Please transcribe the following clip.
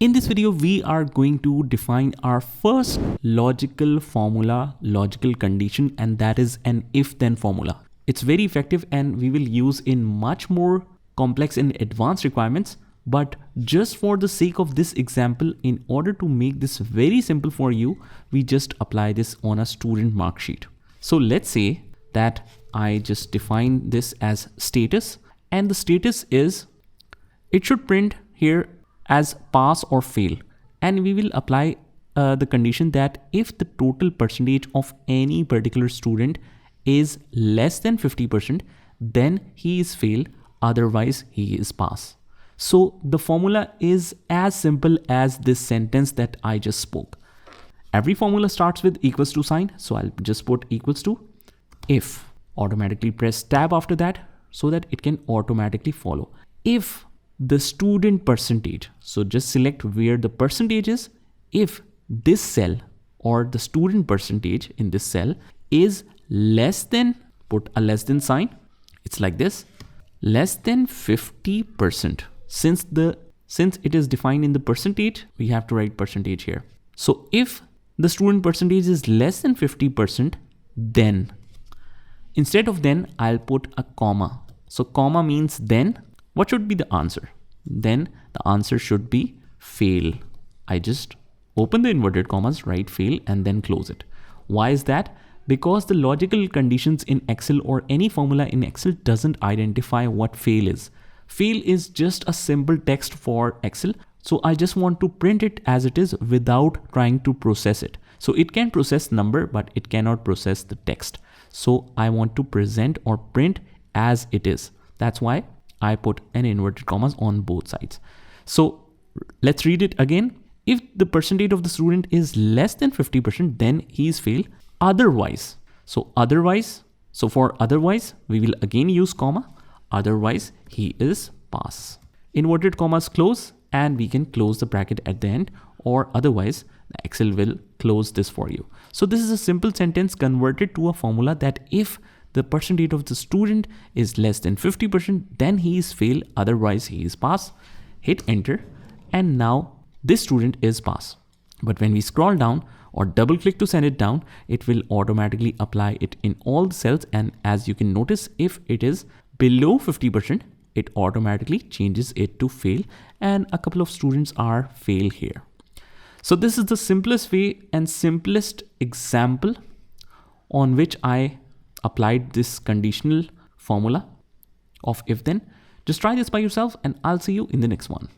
In this video, we are going to define our first logical formula, logical condition, and that is an if-then formula. It's very effective and we will use in much more complex and advanced requirements. But just for the sake of this example, in order to make this very simple for you, we just apply this on a student mark sheet. So let's say that I just define this as status, and the status is, it should print here as pass or fail, and we will apply the condition that if the total percentage of any particular student is less than 50%, then he is fail, otherwise he is pass. So the formula is as simple as this sentence that I just spoke. Every formula starts with equals to sign, so I'll just put equals to. If, automatically press tab after that so that it can automatically follow. If the student percentage, so just select where the percentage is. If this cell or the student percentage in this cell is less than, put a less than sign, it's like this, less than 50%. Since it is defined in the percentage, we have to write percentage here. So if the student percentage is less than 50%, then instead of then, I'll put a comma. So comma means then. What should be the answer? Then the answer should be fail. I just open the inverted commas, write fail, and then close it. Why is that? Because the logical conditions in Excel or any formula in Excel doesn't identify what fail is. Fail is just a simple text for Excel. So I just want to print it as it is without trying to process it. So it can process number, but it cannot process the text. So I want to present or print as it is. That's why I put an inverted commas on both sides. So let's read it again. If the percentage of the student is less than 50%, then he is fail. Otherwise, so for otherwise, we will again use comma. Otherwise, he is pass. Inverted commas close, and we can close the bracket at the end, or otherwise the Excel will close this for you. So this is a simple sentence converted to a formula that if the percentage of the student is less than 50%, then he is fail, otherwise he is pass. Hit enter, and now this student is pass. But when we scroll down or double click to send it down, it will automatically apply it in all the cells. And as you can notice, if it is below 50%, it automatically changes it to fail, and a couple of students are fail here. So this is the simplest way and simplest example on which I applied this conditional formula of if then. Just try this by yourself, and I'll see you in the next one.